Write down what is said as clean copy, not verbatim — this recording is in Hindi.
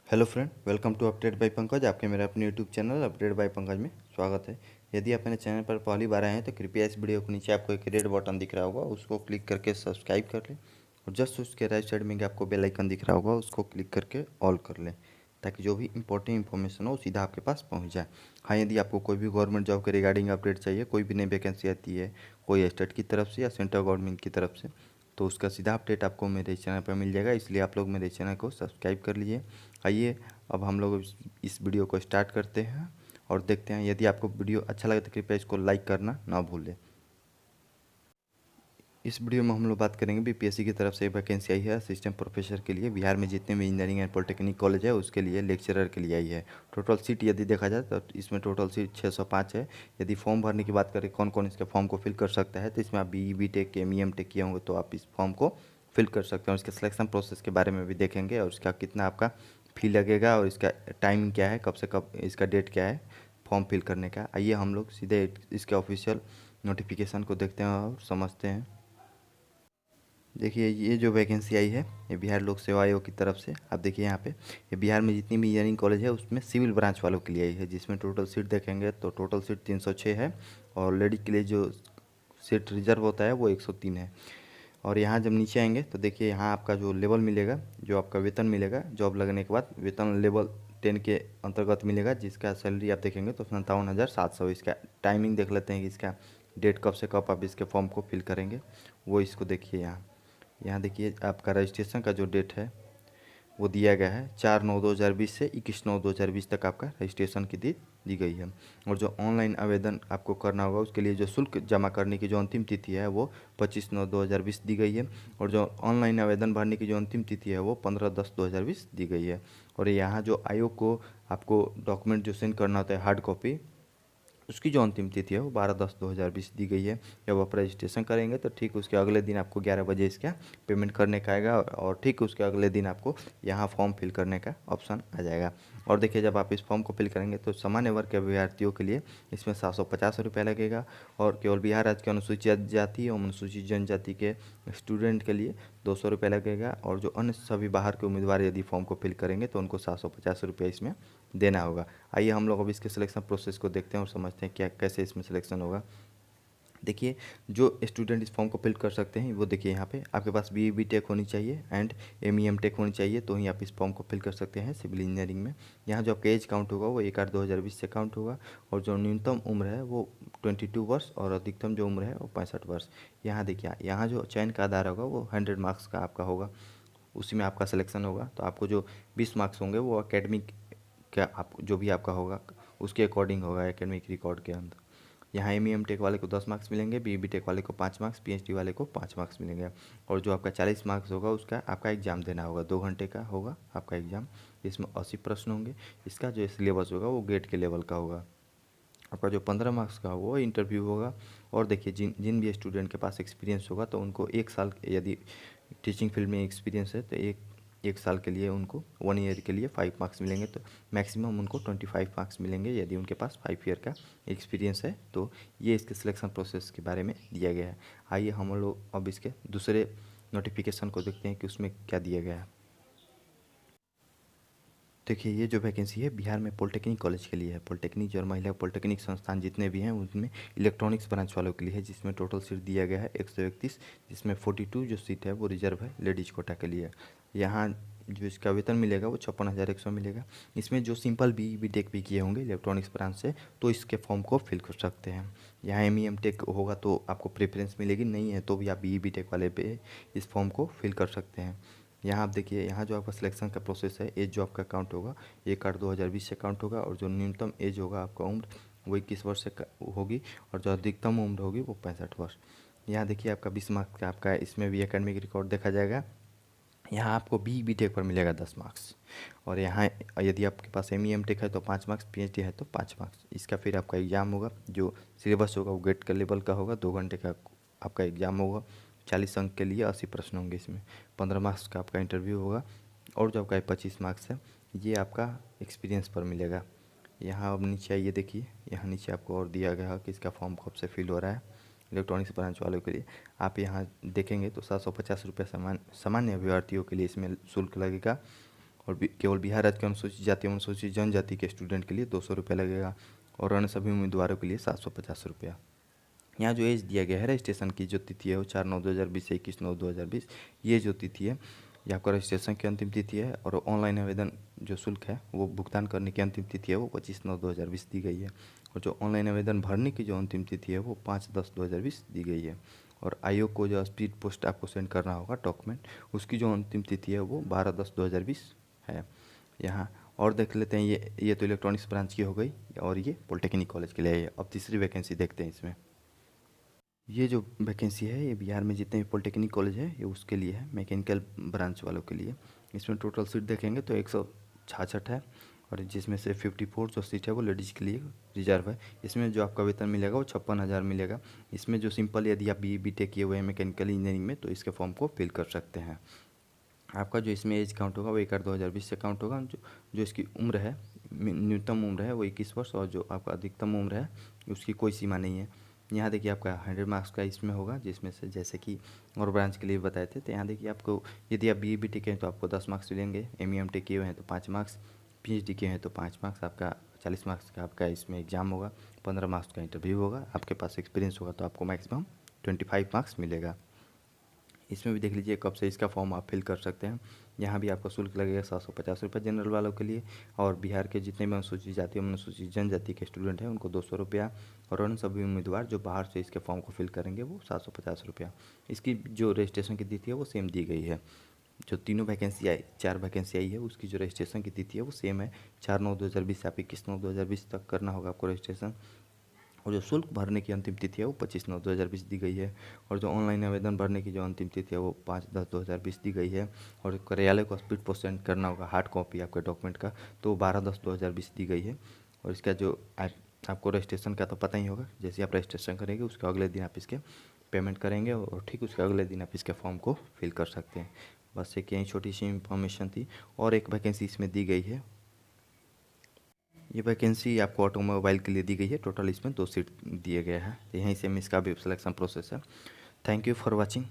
Hello friend, welcome to update by Pankaj. आपके मेरे अपने YouTube channel update by Pankaj में स्वागत है। यदि आप मेरे चैनल पर पहली बार आए हैं तो कृपया इस वीडियो के नीचे आपको एक रेड बटन दिख रहा होगा, उसको क्लिक करके सब्सक्राइब कर लें और जस्ट उसके राइट साइड में आपको बेल आइकन दिख रहा होगा, उसको क्लिक करके ऑल कर लें ताकि जो भी इंपॉर्टेंट इन्फॉर्मेशन हो वो सीधा आपके पास पहुँच जाए। हाँ, यदि आपको कोई भी गवर्नमेंट जॉब के रिगार्डिंग अपडेट चाहिए, कोई भी नई वैकेंसी आती है कोई स्टेट की तरफ से या सेंट्रल गवर्नमेंट की तरफ से, तो उसका सीधा अपडेट आपको मेरे चैनल पर मिल जाएगा। इसलिए आप लोग मेरे चैनल को सब्सक्राइब कर लीजिए। आइए अब हम लोग इस वीडियो को स्टार्ट करते हैं और देखते हैं। यदि आपको वीडियो अच्छा लगे तो कृपया इसको लाइक करना ना भूलें। इस वीडियो में हम लोग बात करेंगे बीपीएससी की तरफ से वैकेंसी आई है असिस्टेंट प्रोफेसर के लिए। बिहार में जितने भी इंजीनियरिंग एंड पॉलिटेक्निक कॉलेज है उसके लिए लेक्चरर के लिए आई है। टोटल सीट यदि देखा जाए तो इसमें टोटल सीट 605 है। यदि फॉर्म भरने की बात करें कौन कौन इसके फॉर्म को फिल कर सकता है, तो इसमें आप बी टेक एम टेक किए होंगे तो आप इस फॉर्म को फिल कर सकते हैं। इसके सिलेक्शन प्रोसेस के बारे में भी देखेंगे और इसका कितना आपका फ़ी लगेगा और इसका टाइमिंग क्या है, कब से कब इसका डेट क्या है फॉर्म फिल करने का। आइए हम लोग सीधे इसके ऑफिशियल नोटिफिकेशन को देखते हैं और समझते हैं। देखिए, ये जो वैकेंसी आई है ये बिहार लोक सेवा आयोग की तरफ से। आप देखिए यहाँ पे ये बिहार में जितनी भी इंजीनियरिंग कॉलेज है उसमें सिविल ब्रांच वालों के लिए आई है, जिसमें टोटल सीट देखेंगे तो टोटल सीट 306 है और लेडी के लिए जो सीट रिजर्व होता है वो 103 है। और यहाँ जब नीचे आएंगे तो देखिए यहाँ आपका जो लेवल मिलेगा, जो आपका वेतन मिलेगा जॉब लगने के बाद, वेतन लेवल 10 के अंतर्गत मिलेगा, जिसका सैलरी आप देखेंगे तो 57,700। इसका टाइमिंग देख लेते हैं कि इसका डेट कब से कब आप इसके फॉर्म को फिल करेंगे, वो इसको देखिए। यहाँ देखिए आपका रजिस्ट्रेशन का जो डेट है वो दिया गया है 4/9/2020 से 21/9/2020 तक आपका रजिस्ट्रेशन की डेट दी गई है। और जो ऑनलाइन आवेदन आपको करना होगा उसके लिए जो शुल्क जमा करने की जो अंतिम तिथि है वो 25/9/2020 दी गई है। और जो ऑनलाइन आवेदन भरने की जो अंतिम तिथि है वो 15/10/2020 दी गई है। और यहाँ जो आयोग को आपको डॉक्यूमेंट जो सेंड करना होता है हार्ड कॉपी, उसकी जो अंतिम तिथि है वो 12/10/2020 दी गई है। जब आप रजिस्ट्रेशन करेंगे तो ठीक उसके अगले दिन आपको 11 बजे इसका पेमेंट करने का आएगा और ठीक उसके अगले दिन आपको यहाँ फॉर्म फिल करने का ऑप्शन आ जाएगा। और देखिए जब आप इस फॉर्म को फिल करेंगे तो सामान्य वर्ग के अभ्यर्थियों के लिए इसमें 750 रुपये लगेगा और केवल बिहार राज्य के अनुसूचित जाति और अनुसूचित जनजाति के स्टूडेंट के लिए 200 रुपये लगेगा। और जो अन्य सभी बाहर के उम्मीदवार यदि फॉर्म को फिल करेंगे तो उनको 750 रुपये इसमें देना होगा। आइए हम लोग अब इसके सिलेक्शन प्रोसेस को देखते हैं और समझते हैं क्या कैसे इसमें सिलेक्शन होगा। देखिए, जो स्टूडेंट इस फॉर्म को फिल कर सकते हैं वो देखिए यहाँ पे आपके पास बी टेक होनी चाहिए एंड एम टेक होनी चाहिए, तो ही आप इस फॉर्म को फिल कर सकते हैं सिविल इंजीनियरिंग में। यहाँ जो आपका एज काउंट होगा वो 1/8/2020 से काउंट होगा और जो न्यूनतम उम्र है वो 22 वर्ष और अधिकतम जो उम्र है वो 65 वर्ष। यहाँ देखिए, यहाँ जो चयन का आधार होगा वो 100 मार्क्स का आपका होगा, उसी में आपका सिलेक्शन होगा। तो आपको जो 20 मार्क्स होंगे वो एकेडमिक क्या आप जो भी आपका होगा उसके अकॉर्डिंग होगा एकेडमिक रिकॉर्ड के अंदर। यहाँ एम टेक वाले को 10 मार्क्स मिलेंगे, बी टेक वाले को 5 मार्क्स, पीएचडी वाले को 5 मार्क्स मिलेंगे। और जो आपका 40 मार्क्स होगा उसका आपका एग्ज़ाम देना होगा, 2 घंटे का होगा आपका एग्ज़ाम। इसमें 80 प्रश्न होंगे। इसका जो सिलेबस होगा वो गेट के लेवल का होगा। आपका जो 15 मार्क्स का वो इंटरव्यू होगा। और देखिए जिन जिन भी स्टूडेंट के पास एक्सपीरियंस होगा तो उनको 1 साल यदि टीचिंग फील्ड में एक्सपीरियंस है तो एक साल के लिए उनको 1 ईयर के लिए 5 मार्क्स मिलेंगे, तो मैक्सिमम उनको 25 मार्क्स मिलेंगे यदि उनके पास 5 ईयर का एक्सपीरियंस है। तो ये इसके सिलेक्शन प्रोसेस के बारे में दिया गया है। आइए हम लोग अब इसके दूसरे नोटिफिकेशन को देखते हैं कि उसमें क्या दिया गया है। देखिए, ये जो वैकेंसी है बिहार में पॉलिटेक्निक कॉलेज के लिए है। पॉलिटेक्निक और महिला पॉलिटेक्निक संस्थान जितने भी हैं उनमें इलेक्ट्रॉनिक्स ब्रांच वालों के लिए है, जिसमें टोटल सीट दिया गया है 131, जिसमें 42 जो सीट है वो रिजर्व है लेडीज कोटा के लिए। यहाँ जो इसका वेतन मिलेगा वो 56,100 मिलेगा। इसमें जो सिंपल बी टेक भी किए होंगे इलेक्ट्रॉनिक्स ब्रांच से तो इसके फॉर्म को फिल कर सकते हैं। यहाँ एम टेक होगा तो आपको प्रेफरेंस मिलेगी, नहीं है तो भी आप बी टेक वाले पे इस फॉर्म को फिल कर सकते हैं। यहाँ आप देखिए, यहाँ जो आपका सिलेक्शन का प्रोसेस है, एज जो आपका काउंट होगा 1/8/2020 से काउंट होगा और जो न्यूनतम एज होगा आपका उम्र वो 21 वर्ष से होगी और जो अधिकतम उम्र होगी वो 65 वर्ष। यहाँ देखिए आपका 20 मार्क्स का आपका इसमें भी एकेडमिक रिकॉर्ड देखा जाएगा। यहाँ आपको बी टेक पर मिलेगा 10 मार्क्स और यहाँ यदि आपके पास एम टेक है तो 5 मार्क्स, पीएचडी है तो 5 मार्क्स। इसका फिर आपका एग्ज़ाम होगा, जो सिलेबस होगा वो गेट का लेवल का होगा, 2 घंटे का आपका एग्ज़ाम होगा। 40 अंक के लिए 80 प्रश्न होंगे, इसमें 15 मार्क्स का आपका इंटरव्यू होगा और जो आपका 25 मार्क्स है ये आपका एक्सपीरियंस पर मिलेगा। यहाँ अब नीचे आइए, देखिए यहाँ नीचे आपको और दिया गया है कि इसका फॉर्म कब से फिल हो रहा है इलेक्ट्रॉनिक्स ब्रांच वालों के लिए। आप यहाँ देखेंगे तो 750 रुपये सामान्य अभ्यर्थियों के लिए इसमें शुल्क लगेगा और केवल बिहार राज्य के अनुसूचित जाति एवं अनुसूचित जनजाति के स्टूडेंट के लिए 200 रुपये लगेगा और अन्य सभी उम्मीदवारों के लिए 750 रुपया। यहाँ जो एज दिया गया है रजिस्ट्रेशन की जो तिथि है वो 4/9/2020 से 21/9/2020, ये जो तिथि है ये आपका रजिस्ट्रेशन की अंतिम तिथि है। और ऑनलाइन आवेदन जो शुल्क है वो भुगतान करने की अंतिम तिथि है वो 25/9/2020 दी गई है। और जो ऑनलाइन आवेदन भरने की जो अंतिम तिथि है वो 5/10/2020 दी गई है। और आयोग को जो स्पीड पोस्ट आपको सेंड करना होगा डॉक्यूमेंट, उसकी जो अंतिम तिथि है वो 12/10/2020 है। यहाँ और देख लेते हैं, ये तो इलेक्ट्रॉनिक्स ब्रांच की हो गई और ये पॉलिटेक्निक कॉलेज के लिए है। अब तीसरी वैकेंसी देखते हैं इसमें। ये जो वैकेंसी है ये बिहार में जितने भी पॉलिटेक्निक कॉलेज है ये उसके लिए है, मैकेनिकल ब्रांच वालों के लिए। इसमें टोटल सीट देखेंगे तो 166 है और जिसमें से 54 जो सीट है वो लेडीज़ के लिए रिजर्व है। इसमें जो आपका वेतन मिलेगा वो 56,000 मिलेगा। इसमें जो सिंपल यदि आप BE BTech किए हुए हैं मैकेनिकल इंजीनियरिंग में तो इसके फॉर्म को फिल कर सकते हैं। आपका जो इसमें एज काउंट होगा वो 1/8/2020 से काउंट होगा। जो इसकी उम्र है, न्यूनतम उम्र है वो 21 वर्ष और जो आपका अधिकतम उम्र है उसकी कोई सीमा नहीं है। यहाँ देखिए आपका 100 मार्क्स का इसमें होगा, जिसमें से जैसे कि और ब्रांच के लिए बताए थे। तो यहाँ देखिए आपको यदि आप BE BTech हैं तो आपको 10 मार्क्स मिलेंगे, ME MTech किए हुए हैं तो 5 मार्क्स, PhD किए हैं तो 5 मार्क्स, आपका 40 मार्क्स का आपका इसमें एग्ज़ाम होगा, 15 मार्क्स का इंटरव्यू होगा, आपके पास एक्सपीरियंस होगा तो आपको मैक्सिमम 25 मार्क्स मिलेगा। इसमें भी देख लीजिए कब से इसका फॉर्म आप फिल कर सकते हैं। यहाँ भी आपका शुल्क लगेगा 750 रुपये जनरल वालों के लिए और बिहार के जितने भी अनुसूचित जाति और अनुसूचित जनजाति के स्टूडेंट हैं उनको 200 रुपया और उन सभी उम्मीदवार जो बाहर से इसके फॉर्म को फिल करेंगे वो 750 रुपया। इसकी जो रजिस्ट्रेशन की तिथि है वो सेम दी गई है। जो तीनों वैकेंसी आई 4 वैकेंसी आई है उसकी जो रजिस्ट्रेशन की तिथि है वो सेम है, 4/9/2020 से आप 21/9/2020 तक करना होगा आपको रजिस्ट्रेशन। और जो शुल्क भरने की अंतिम तिथि है वो 25/9/2020 दी गई है। और जो ऑनलाइन आवेदन भरने की जो अंतिम तिथि है वो 5/10/2020 दी गई है। और कार्यालय को स्पीड पोस्ट सेंड करना होगा हार्ड कॉपी आपके डॉक्यूमेंट का तो 12/10/2020 दी गई है। और इसका जो आपको रजिस्ट्रेशन का तो पता ही होगा, जैसे आप रजिस्ट्रेशन करेंगे उसके अगले दिन आप इसके पेमेंट करेंगे और ठीक उसके अगले दिन आप इसके फॉर्म को फिल कर सकते हैं। बस एक यही छोटी सी इंफॉर्मेशन थी। और एक वैकेंसी इसमें दी गई है, ये वैकेंसी आपको ऑटोमोबाइल के लिए दी गई है। टोटल इसमें 2 सीट दिए गए हैं। तो यहीं से इसका भी सिलेक्शन प्रोसेस है। Thank you for watching.